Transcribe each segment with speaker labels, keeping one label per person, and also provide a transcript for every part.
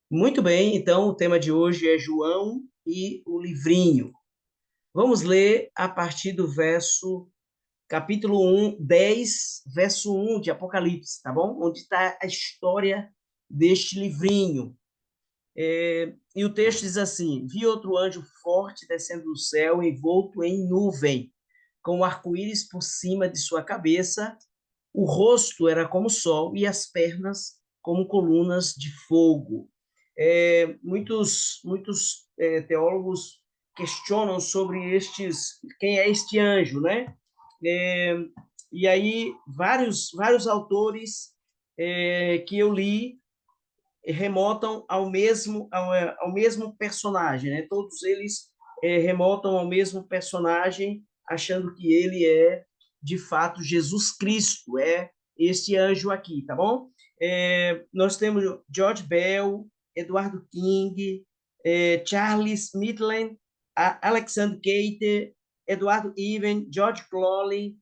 Speaker 1: Muito bem, então o tema de hoje é João e o livrinho. Vamos ler a partir do capítulo 10, verso 1 de Apocalipse, tá bom? Onde está a história deste livrinho. E o texto diz assim: Vi outro anjo forte descendo do céu, envolto em nuvem, com um arco-íris por cima de sua cabeça. O rosto era como o sol e as pernas como colunas de fogo. Muitos teólogos questionam sobre quem é este anjo, né? É, e aí vários autores que eu li remontam ao mesmo personagem, né? Todos eles remontam ao mesmo personagem, achando que ele é de fato Jesus Cristo, é este anjo aqui, tá bom? Nós temos George Bell, Eduardo King, Charles Maitland, Alexander Cater, Eduardo Even, George Crowley,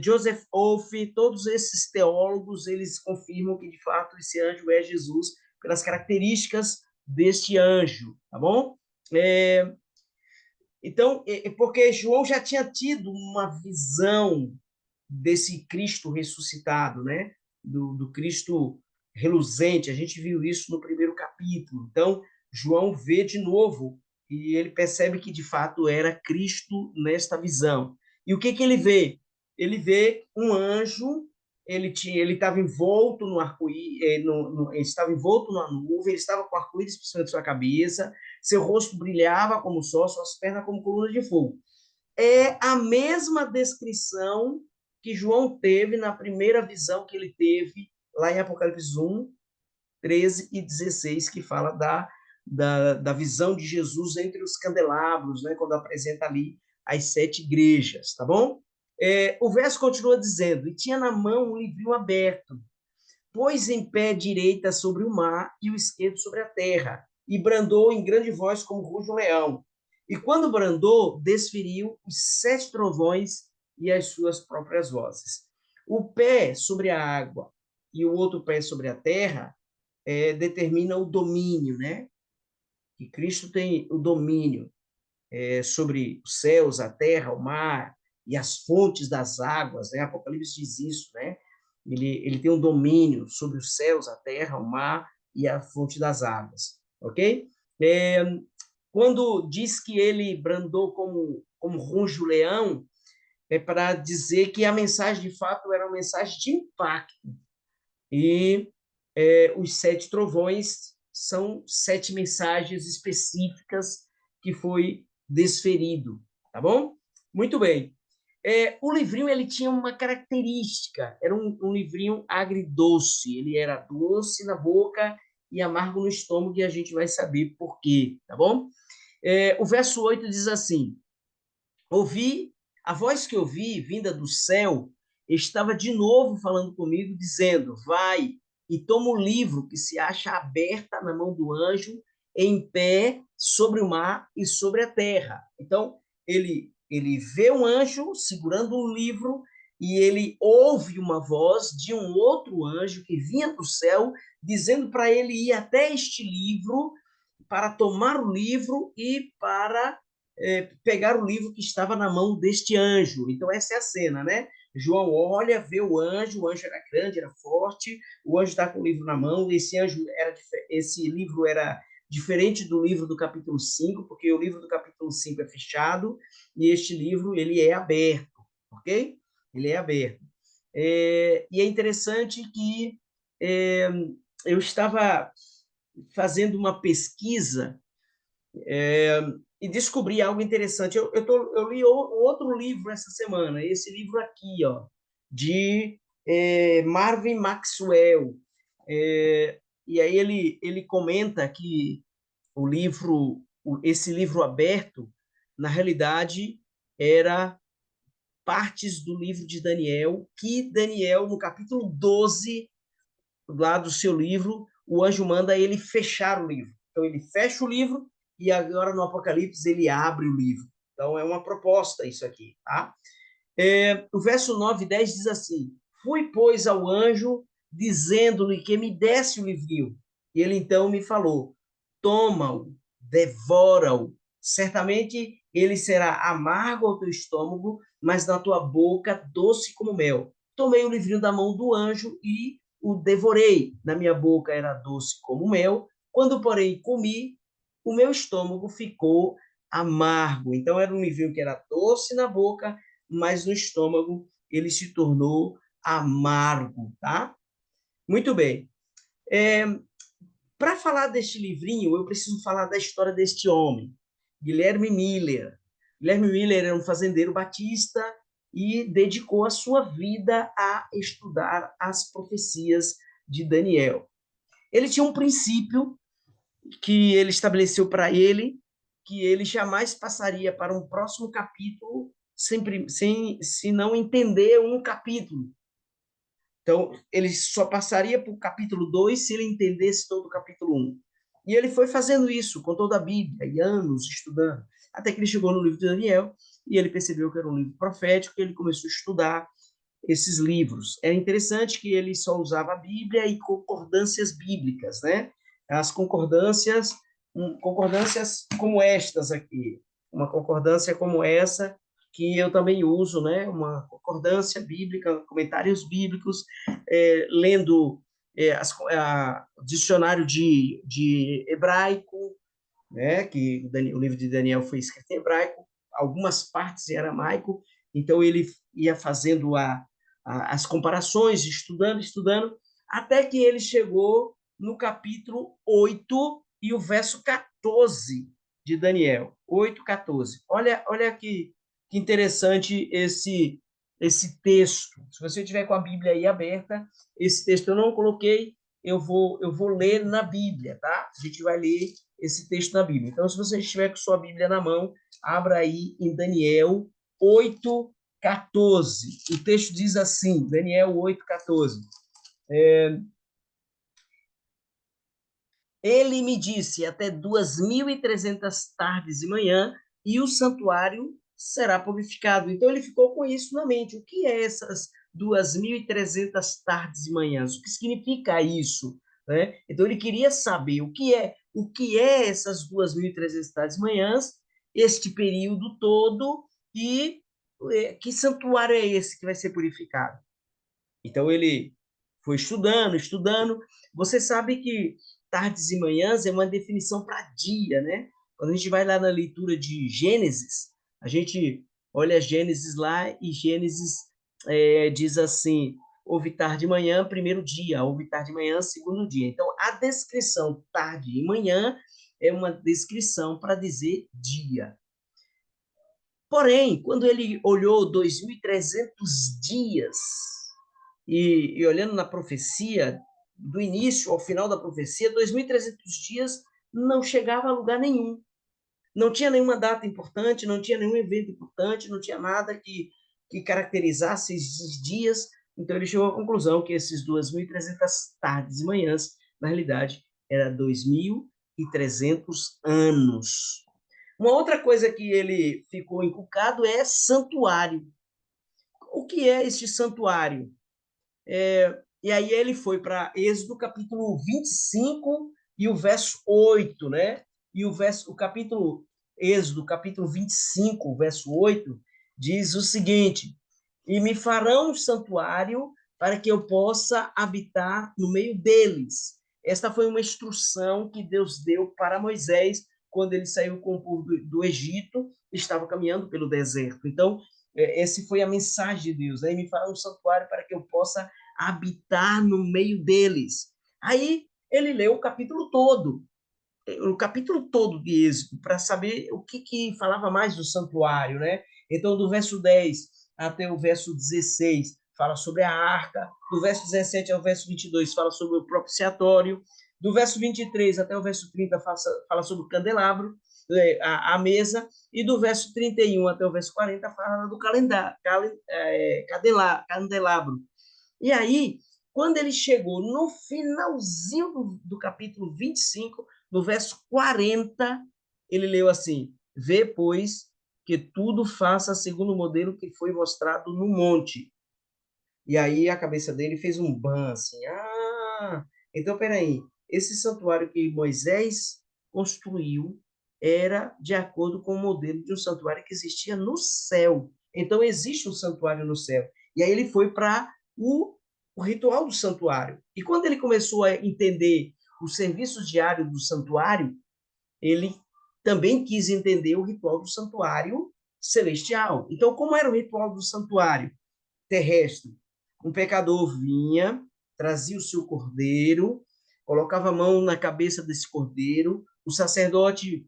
Speaker 1: Joseph Wolff, todos esses teólogos, eles confirmam que, de fato, esse anjo é Jesus, pelas características deste anjo, tá bom? É, então, porque João já tinha tido uma visão desse Cristo ressuscitado, né? Do Cristo reluzente, a gente viu isso no primeiro capítulo. Então, João vê de novo e ele percebe que, de fato, era Cristo nesta visão. E o que que ele vê? Ele vê um anjo, ele estava envolto no arco-íris, ele estava envolto numa nuvem, ele estava com o arco-íris por cima de sua cabeça, seu rosto brilhava como o sol, suas pernas como colunas de fogo. É a mesma descrição que João teve na primeira visão que ele teve lá em Apocalipse 1, 13 e 16, que fala da visão de Jesus entre os candelabros, né, quando apresenta ali as 7 igrejas, tá bom? O verso continua dizendo: E tinha na mão um livrinho aberto, pôs em pé direita sobre o mar e o esquerdo sobre a terra, e brandou em grande voz como ruge um leão. E quando brandou, desferiu os 7 trovões e as suas próprias vozes. O pé sobre a água e o outro pé sobre a terra determina o domínio, né? Que Cristo tem o domínio sobre os céus, a terra, o mar e as fontes das águas, né? Apocalipse diz isso, né? Ele tem um domínio sobre os céus, a terra, o mar e a fonte das águas, ok? É, quando diz que ele brandou como ruge o leão, é para dizer que a mensagem de fato era uma mensagem de impacto. E os 7 trovões são 7 mensagens específicas que foi desferido, tá bom? Muito bem. O livrinho ele tinha uma característica, era um livrinho agridoce, ele era doce na boca e amargo no estômago, e a gente vai saber por quê, tá bom? O verso 8 diz assim: Ouvi, a voz que ouvi, vinda do céu, estava de novo falando comigo, dizendo: Vai e toma o livro que se acha aberta na mão do anjo, em pé sobre o mar e sobre a terra. Então, ele vê um anjo segurando um livro e ele ouve uma voz de um outro anjo que vinha do céu, dizendo para ele ir até este livro, para tomar o livro e para pegar o livro que estava na mão deste anjo. Então, essa é a cena, né? João olha, vê o anjo era grande, era forte, o anjo está com o livro na mão, esse livro era diferente do livro do capítulo 5, porque o livro do capítulo 5 é fechado, e este livro, ele é aberto, ok? Ele é aberto. E é interessante que é, eu estava fazendo uma pesquisa e descobri algo interessante. Eu li outro livro essa semana, esse livro aqui, ó, de Marvin Maxwell. E aí ele comenta que esse livro aberto, na realidade, era partes do livro de Daniel, que Daniel, no capítulo 12 lá do seu livro, o anjo manda ele fechar o livro. Então, ele fecha o livro e agora no Apocalipse ele abre o livro. Então, é uma proposta isso aqui, tá? O verso 9 e 10 diz assim: Fui, pois, ao anjo, dizendo-lhe que me desse o livrinho. E ele então me falou: toma-o, devora-o. Certamente ele será amargo ao teu estômago, mas na tua boca doce como mel. Tomei o livrinho da mão do anjo e o devorei. Na minha boca era doce como mel. Quando, porém, comi, o meu estômago ficou amargo. Então, era um livrinho que era doce na boca, mas no estômago ele se tornou amargo, tá? Muito bem. Para falar deste livrinho, eu preciso falar da história deste homem, Guilherme Miller. Guilherme Miller era um fazendeiro batista e dedicou a sua vida a estudar as profecias de Daniel. Ele tinha um princípio que ele estabeleceu para ele, que ele jamais passaria para um próximo capítulo sem se não entender um capítulo. Então, ele só passaria para o capítulo 2 se ele entendesse todo o capítulo 1. E ele foi fazendo isso com toda a Bíblia, e anos estudando, até que ele chegou no livro de Daniel, e ele percebeu que era um livro profético, e ele começou a estudar esses livros. É interessante que ele só usava a Bíblia e concordâncias bíblicas, né? As concordâncias como estas aqui, uma concordância como essa que eu também uso, né? Uma concordância bíblica, comentários bíblicos, lendo dicionário de hebraico, né? Que o livro de Daniel foi escrito em hebraico, algumas partes em aramaico, então ele ia fazendo as comparações, estudando, até que ele chegou no capítulo 8 e o verso 14 de Daniel. 8, 14. Olha que interessante esse texto. Se você tiver com a Bíblia aí aberta, esse texto eu não coloquei, eu vou ler na Bíblia, tá? A gente vai ler esse texto na Bíblia. Então, se você estiver com sua Bíblia na mão, abra aí em Daniel 8, 14. O texto diz assim, Daniel 8, 14. Ele me disse até 2.300 tardes e manhã, e o santuário será purificado. Então ele ficou com isso na mente. O que é essas 2.300 tardes e manhãs? O que significa isso? Né? Então ele queria saber o que é essas 2.300 tardes e manhãs, este período todo, e que santuário é esse que vai ser purificado? Então ele foi estudando. Você sabe que tardes e manhãs é uma definição para dia, né? Quando a gente vai lá na leitura de Gênesis, a gente olha Gênesis lá e Gênesis diz assim: houve tarde e manhã, primeiro dia, houve tarde e manhã, segundo dia. Então, a descrição tarde e manhã é uma descrição para dizer dia. Porém, quando ele olhou 2.300 dias e olhando na profecia, do início ao final da profecia, 2.300 dias não chegava a lugar nenhum. Não tinha nenhuma data importante, não tinha nenhum evento importante, não tinha nada que caracterizasse esses dias. Então ele chegou à conclusão que esses 2.300 tardes e manhãs, na realidade, era 2.300 anos. Uma outra coisa que ele ficou encucado é santuário. O que é este santuário? E aí ele foi para Êxodo capítulo 25 e o verso 8, né? E o capítulo Êxodo, capítulo 25, verso 8, diz o seguinte: E me farão um santuário para que eu possa habitar no meio deles. Esta foi uma instrução que Deus deu para Moisés quando ele saiu com o povo do Egito, estava caminhando pelo deserto. Então, essa foi a mensagem de Deus, né? E me farão um santuário para que eu possa habitar no meio deles. Aí ele leu o capítulo todo de Êxodo, para saber o que falava mais do santuário, né? Então, do verso 10 até o verso 16, fala sobre a arca, do verso 17 ao verso 22, fala sobre o propiciatório, do verso 23 até o verso 30, fala sobre o candelabro, a mesa, e do verso 31 até o verso 40, fala do candelabro. E aí, quando ele chegou no finalzinho do capítulo 25, no verso 40, ele leu assim: Vê, pois, que tudo faça segundo o modelo que foi mostrado no monte. E aí a cabeça dele fez um ban, assim: Ah, então peraí. esse santuário que Moisés construiu era de acordo com o modelo de um santuário que existia no céu. Então, existe um santuário no céu. E aí ele foi para o ritual do santuário. E quando ele começou a entender os serviços diários do santuário, ele também quis entender o ritual do santuário celestial. Então, como era o ritual do santuário terrestre? Um pecador vinha, trazia o seu cordeiro, colocava a mão na cabeça desse cordeiro, o sacerdote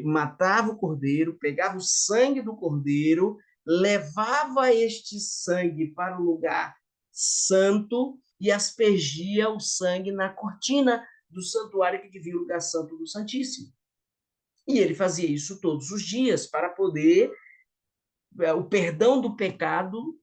Speaker 1: matava o cordeiro, pegava o sangue do cordeiro, levava este sangue para o lugar santo e aspergia o sangue na cortina do santuário que dividia o lugar santo do Santíssimo. E ele fazia isso todos os dias para poder o perdão do pecado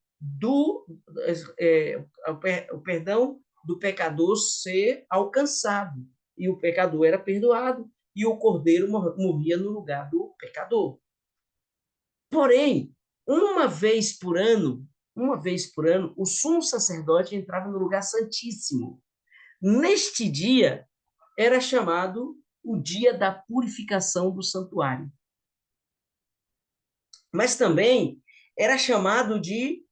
Speaker 1: o perdão do pecador ser alcançado. E o pecador era perdoado e o cordeiro morria no lugar do pecador. Porém, uma vez por ano, o sumo sacerdote entrava no lugar santíssimo. Neste dia era chamado o dia da purificação do santuário. Mas também era chamado de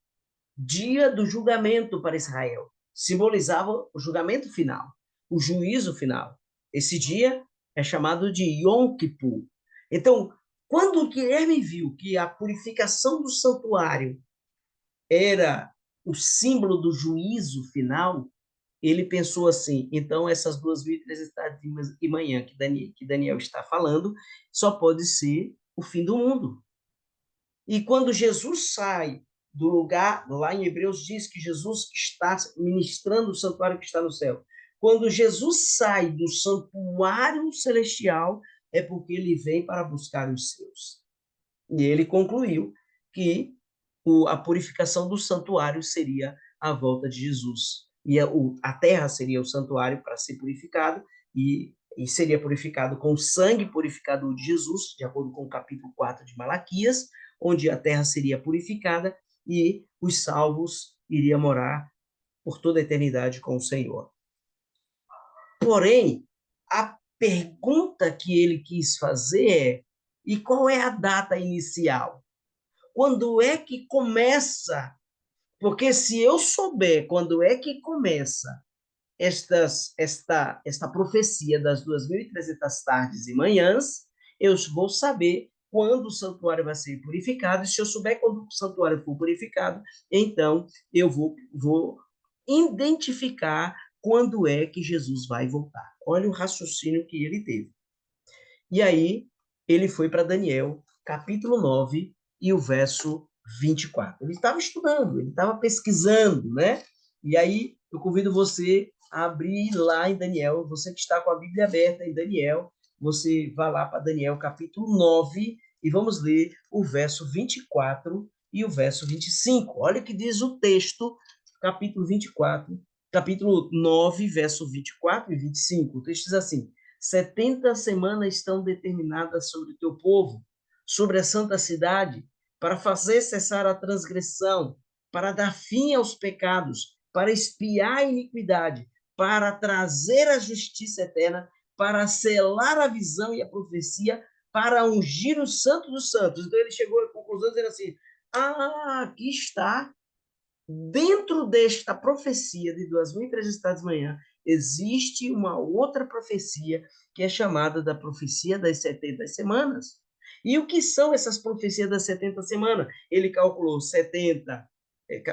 Speaker 1: dia do julgamento para Israel. Simbolizava o julgamento final, o juízo final. Esse dia é chamado de Yom Kippur. Então, quando o Guilherme viu que a purificação do santuário era o símbolo do juízo final, ele pensou assim, então essas 2.300 tardes e manhã que Daniel está falando, só pode ser o fim do mundo. E quando Jesus sai do lugar, lá em Hebreus diz que Jesus está ministrando o santuário que está no céu. Quando Jesus sai do santuário celestial, é porque ele vem para buscar os seus. E ele concluiu que a purificação do santuário seria a volta de Jesus. E a terra seria o santuário para ser purificado, e seria purificado com o sangue purificador de Jesus, de acordo com o capítulo 4 de Malaquias, onde a terra seria purificada e os salvos iriam morar por toda a eternidade com o Senhor. Porém, a pergunta que ele quis fazer é: e qual é a data inicial? Quando é que começa? Porque se eu souber quando é que começa esta profecia das 2.300 tardes e manhãs, eu vou saber quando o santuário vai ser purificado, e se eu souber quando o santuário for purificado, então eu vou identificar quando é que Jesus vai voltar. Olha o raciocínio que ele teve. E aí, ele foi para Daniel, capítulo 9, e o verso 24. Ele estava estudando, ele estava pesquisando, né? E aí, eu convido você a abrir lá em Daniel, você que está com a Bíblia aberta em Daniel, você vai lá para Daniel, capítulo 9, e vamos ler o verso 24 e o verso 25. Olha o que diz o texto, capítulo 24, capítulo 9, verso 24 e 25. O texto diz assim: 70 semanas estão determinadas sobre o teu povo, sobre a santa cidade, para fazer cessar a transgressão, para dar fim aos pecados, para expiar a iniquidade, para trazer a justiça eterna, para selar a visão e a profecia, para ungir o santo dos santos. Então ele chegou à conclusão dizendo assim: aqui está, dentro desta profecia de 2.300 de manhã, existe uma outra profecia que é chamada da profecia das 70 semanas. E o que são essas profecias das 70 semanas? Ele calculou 70,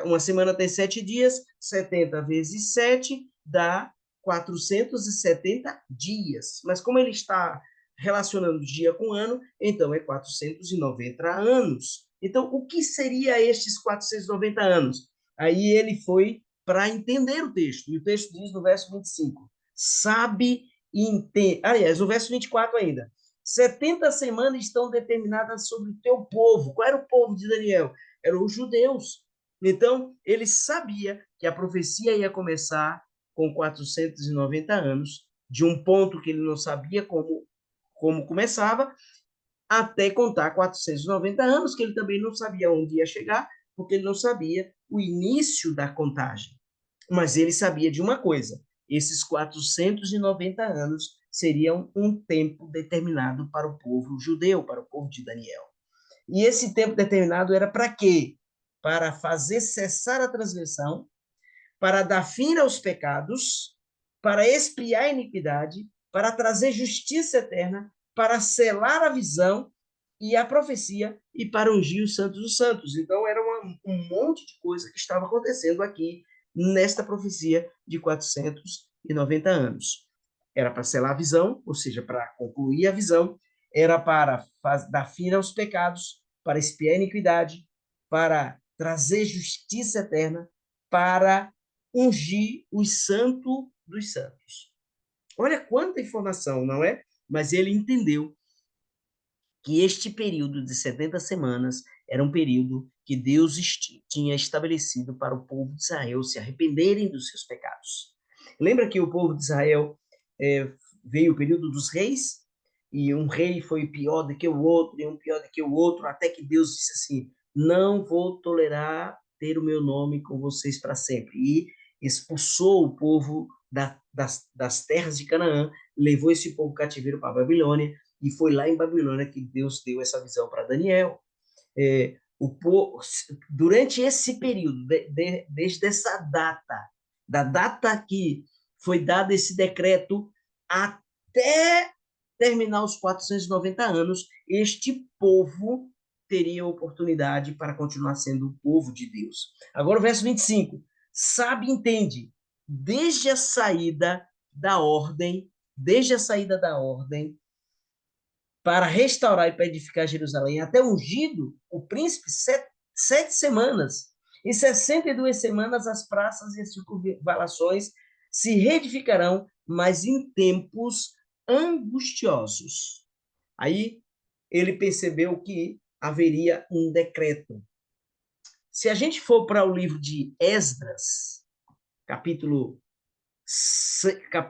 Speaker 1: uma semana tem 7 dias, 70 vezes 7 dá 470 dias. Mas como ele está relacionando dia com ano, então é 490 anos. Então, o que seria estes 490 anos? Aí ele foi para entender o texto. E o texto diz no verso 25: sabe e entende. Aliás, no verso 24 ainda: 70 semanas estão determinadas sobre o teu povo. Qual era o povo de Daniel? Eram os judeus. Então, ele sabia que a profecia ia começar com 490 anos, de um ponto que ele não sabia como começava, até contar 490 anos, que ele também não sabia onde ia chegar, porque ele não sabia o início da contagem. Mas ele sabia de uma coisa: esses 490 anos seriam um tempo determinado para o povo judeu, para o povo de Daniel. E esse tempo determinado era para quê? Para fazer cessar a transgressão, para dar fim aos pecados, para expiar a iniquidade, para trazer justiça eterna, para selar a visão e a profecia e para ungir os santos dos santos. Então, era um monte de coisa que estava acontecendo aqui nesta profecia de 490 anos. Era para selar a visão, ou seja, para concluir a visão, era para dar fim aos pecados, para expiar a iniquidade, para trazer justiça eterna, para ungir os santos dos santos. Olha quanta informação, não é? Mas ele entendeu que este período de 70 semanas era um período que Deus tinha estabelecido para o povo de Israel se arrependerem dos seus pecados. Lembra que o povo de Israel veio o período dos reis, e um rei foi pior do que o outro, e um pior do que o outro, até que Deus disse assim, não vou tolerar ter o meu nome com vocês para sempre. E expulsou o povo das terras de Canaã, levou esse povo cativeiro para a Babilônia, e foi lá em Babilônia que Deus deu essa visão para Daniel. Durante esse período, desde essa data, da data que foi dado esse decreto, até terminar os 490 anos, este povo teria oportunidade para continuar sendo o povo de Deus. Agora o verso 25. Sabe e entende, desde a saída da ordem, para restaurar e para edificar Jerusalém, até ungido o príncipe, 7 semanas. Em 62 semanas, as praças e as circunvalações se reedificarão, mas em tempos angustiosos. Aí ele percebeu que haveria um decreto. Se a gente for para o livro de Esdras,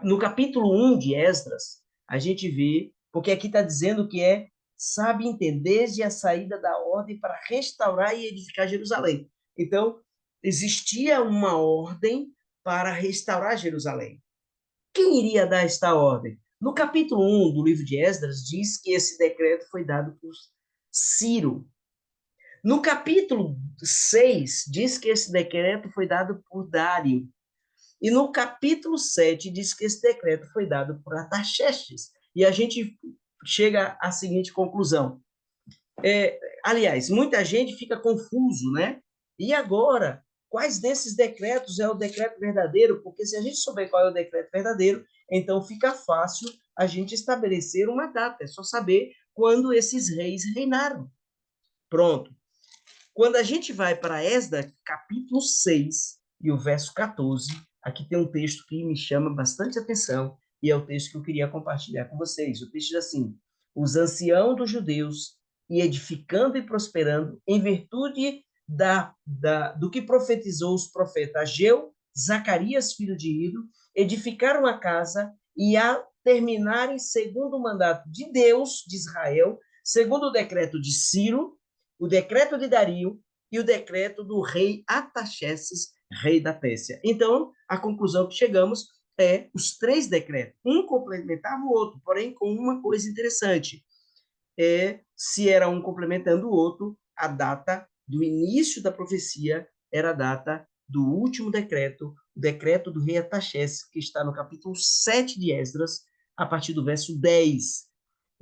Speaker 1: no capítulo 1 de Esdras, a gente vê, porque aqui está dizendo que sabe entender desde a saída da ordem para restaurar e edificar Jerusalém. Então, existia uma ordem para restaurar Jerusalém. Quem iria dar esta ordem? No capítulo 1 do livro de Esdras, diz que esse decreto foi dado por Ciro. No capítulo 6, diz que esse decreto foi dado por Dário. E no capítulo 7, diz que esse decreto foi dado por Artaxerxes. E a gente chega à seguinte conclusão. Aliás, muita gente fica confuso, né? E agora, quais desses decretos é o decreto verdadeiro? Porque se a gente souber qual é o decreto verdadeiro, então fica fácil a gente estabelecer uma data. É só saber quando esses reis reinaram. Pronto. Quando a gente vai para Esdras, capítulo 6, e o verso 14, aqui tem um texto que me chama bastante atenção, e é o texto que eu queria compartilhar com vocês. O texto diz assim, os anciãos dos judeus, e edificando e prosperando, em virtude do que profetizou os profetas Ageu, Zacarias, filho de Ido, edificaram a casa, e a terminarem segundo o mandato de Deus, de Israel, segundo o decreto de Ciro, o decreto de Dario e o decreto do rei Artaxerxes, rei da Pérsia. Então, a conclusão que chegamos é os 3 decretos. Um complementava o outro, porém com uma coisa interessante. Se era um complementando o outro, a data do início da profecia era a data do último decreto, o decreto do rei Artaxerxes, que está no capítulo 7 de Esdras, a partir do verso 10.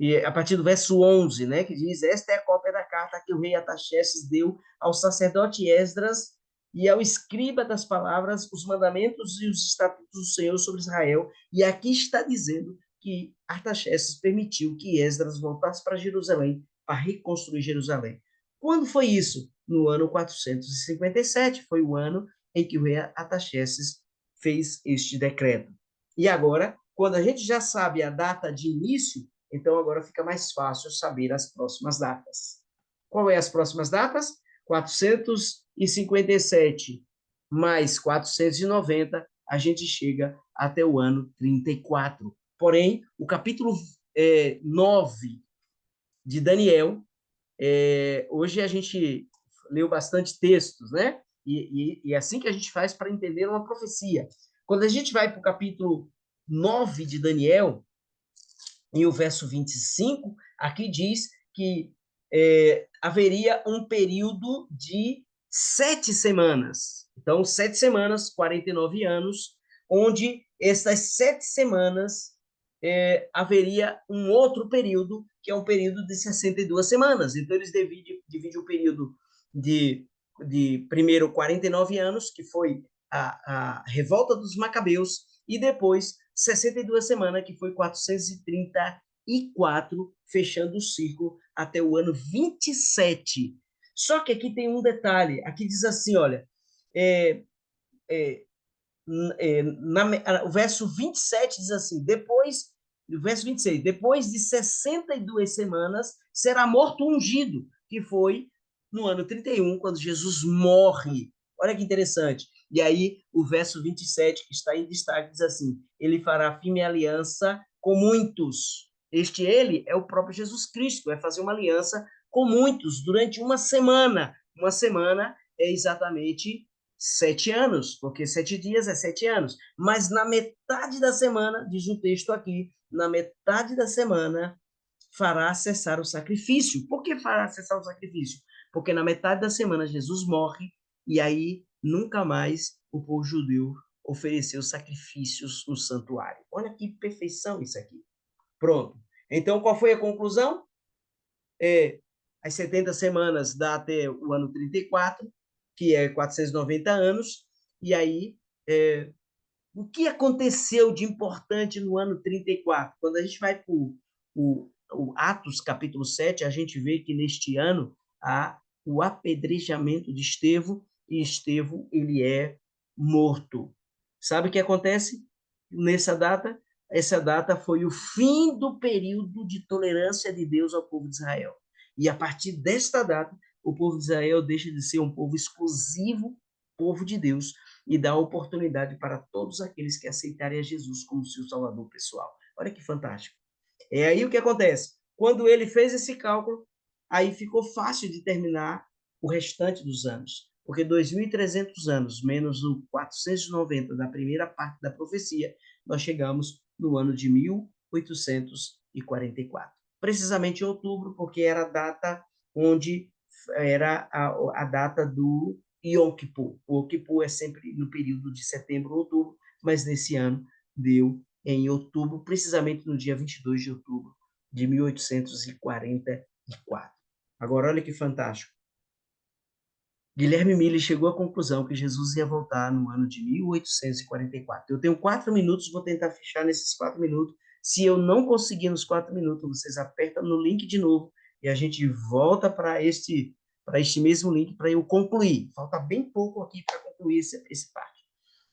Speaker 1: E a partir do verso 11, né, que diz, esta é a cópia da carta que o rei Artaxerxes deu ao sacerdote Esdras e ao escriba das palavras, os mandamentos e os estatutos do Senhor sobre Israel. E aqui está dizendo que Artaxerxes permitiu que Esdras voltasse para Jerusalém para reconstruir Jerusalém. Quando foi isso? No ano 457, foi o ano em que o rei Artaxerxes fez este decreto. E agora, quando a gente já sabe a data de início, então agora fica mais fácil saber as próximas datas. Qual é as próximas datas? 457 mais 490, a gente chega até o ano 34. Porém, o capítulo 9 de Daniel, hoje a gente leu bastante textos, né? E é assim que a gente faz para entender uma profecia. Quando a gente vai para o capítulo 9 de Daniel, em o verso 25, aqui diz que haveria um período de 7 semanas. Então, 7 semanas, 49 anos, onde essas 7 semanas haveria um outro período, que é um período de 62 semanas. Então, eles dividem o período de primeiro 49 anos, que foi a revolta dos Macabeus, e depois 62 semanas, que foi 434, fechando o círculo até o ano 27. Só que aqui tem um detalhe, aqui diz assim, olha, é, é, o verso 27 diz assim, o verso 26, depois de 62 semanas, será morto o ungido, que foi no ano 31, quando Jesus morre. Olha que interessante. E aí, o verso 27, que está em destaque, diz assim, ele fará firme aliança com muitos. Este ele é o próprio Jesus Cristo, vai fazer uma aliança com muitos durante uma semana. Uma semana é exatamente 7 anos, porque 7 dias é 7 anos. Mas na metade da semana, diz o texto aqui, na metade da semana fará cessar o sacrifício. Por que fará cessar o sacrifício? Porque na metade da semana Jesus morre e aí nunca mais o povo judeu ofereceu sacrifícios no santuário. Olha que perfeição isso aqui. Pronto. Então, qual foi a conclusão? As 70 semanas dá até o ano 34, que é 490 anos, e aí o que aconteceu de importante no ano 34? Quando a gente vai para o Atos capítulo 7, a gente vê que neste ano há o apedrejamento de Estevão, e Estevão ele é morto. Sabe o que acontece nessa data? Essa data foi o fim do período de tolerância de Deus ao povo de Israel. E a partir desta data, o povo de Israel deixa de ser um povo exclusivo, povo de Deus, e dá oportunidade para todos aqueles que aceitarem a Jesus como seu salvador pessoal. Olha que fantástico. É aí o que acontece. Quando ele fez esse cálculo, aí ficou fácil de terminar o restante dos anos, porque 2.300 anos menos o 490 da primeira parte da profecia, nós chegamos no ano de 1844. Precisamente em outubro, porque era a data onde era a data do Yom Kippur. O Yom Kippur é sempre no período de setembro ou outubro, mas nesse ano deu em outubro, precisamente no dia 22 de outubro de 1844. Agora, olha que fantástico. Guilherme Mille chegou à conclusão que Jesus ia voltar no ano de 1844. Eu tenho 4 minutos, vou tentar fechar nesses 4 minutos. Se eu não conseguir nos 4 minutos, vocês apertam no link de novo e a gente volta para este mesmo link para eu concluir. Falta bem pouco aqui para concluir esse parte.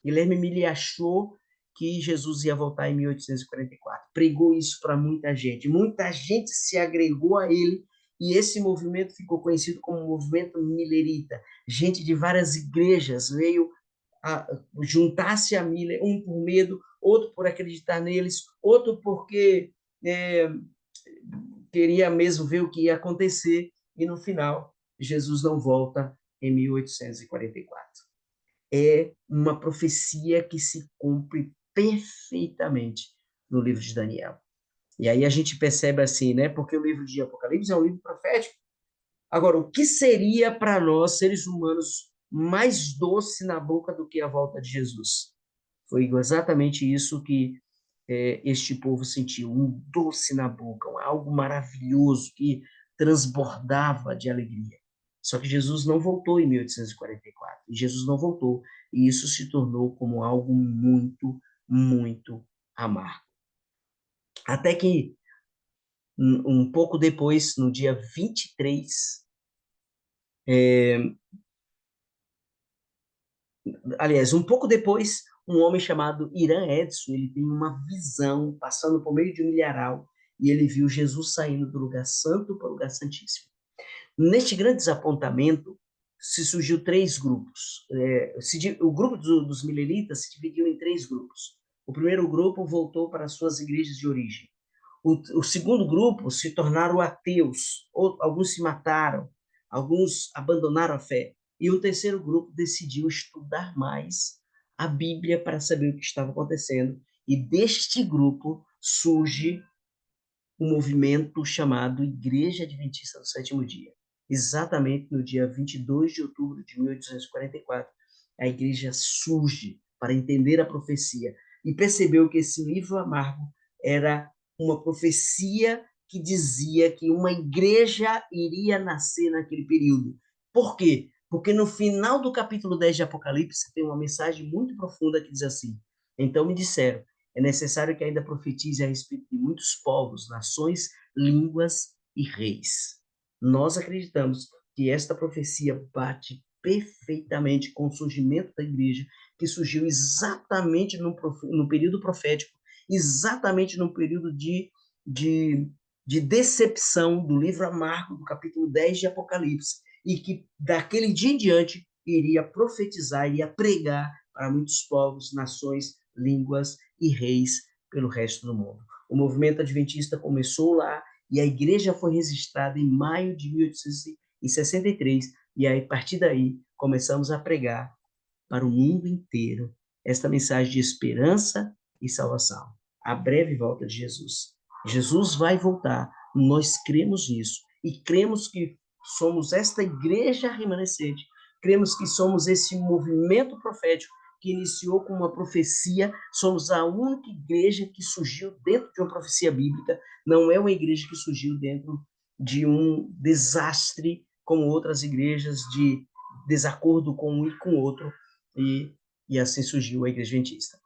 Speaker 1: Guilherme Mille achou que Jesus ia voltar em 1844. Pregou isso para muita gente. Muita gente se agregou a ele e esse movimento ficou conhecido como movimento milerita. Gente de várias igrejas veio juntar-se a Miller, um por medo, outro por acreditar neles, outro porque queria mesmo ver o que ia acontecer, e no final, Jesus não volta em 1844. É uma profecia que se cumpre perfeitamente no livro de Daniel. E aí a gente percebe assim, né? Porque o livro de Apocalipse é um livro profético. Agora, o que seria para nós, seres humanos, mais doce na boca do que a volta de Jesus? Foi exatamente isso que este povo sentiu, um doce na boca, algo maravilhoso que transbordava de alegria. Só que Jesus não voltou em 1844, e Jesus não voltou, e isso se tornou como algo muito, muito amargo. Até que, um pouco depois, no dia 23, aliás, um pouco depois, um homem chamado Irã Edson, ele tem uma visão, passando por meio de um milharal, e ele viu Jesus saindo do lugar santo para o lugar santíssimo. Neste grande desapontamento, se surgiu 3 grupos. O grupo dos mileritas se dividiu em 3 grupos. O primeiro grupo voltou para suas igrejas de origem. O segundo grupo se tornaram ateus, alguns se mataram, alguns abandonaram a fé. E o terceiro grupo decidiu estudar mais a Bíblia para saber o que estava acontecendo. E deste grupo surge um movimento chamado Igreja Adventista do Sétimo Dia. Exatamente no dia 22 de outubro de 1844, a igreja surge para entender a profecia e percebeu que esse livro amargo era uma profecia que dizia que uma igreja iria nascer naquele período. Por quê? Porque no final do capítulo 10 de Apocalipse tem uma mensagem muito profunda que diz assim: então me disseram, é necessário que ainda profetize a respeito de muitos povos, nações, línguas e reis. Nós acreditamos que esta profecia bate perfeitamente com o surgimento da igreja, que surgiu exatamente no período profético, exatamente no período de decepção do livro amargo do capítulo 10 de Apocalipse, e que daquele dia em diante iria profetizar, iria pregar para muitos povos, nações, línguas e reis pelo resto do mundo. O movimento adventista começou lá e a igreja foi registrada em maio de 1863, e aí, a partir daí, começamos a pregar para o mundo inteiro esta mensagem de esperança e salvação. A breve volta de Jesus. Jesus vai voltar, nós cremos nisso e cremos que somos esta igreja remanescente, cremos que somos esse movimento profético que iniciou com uma profecia, somos a única igreja que surgiu dentro de uma profecia bíblica, não é uma igreja que surgiu dentro de um desastre como outras igrejas, de desacordo com um e com o outro, e assim surgiu a Igreja Adventista.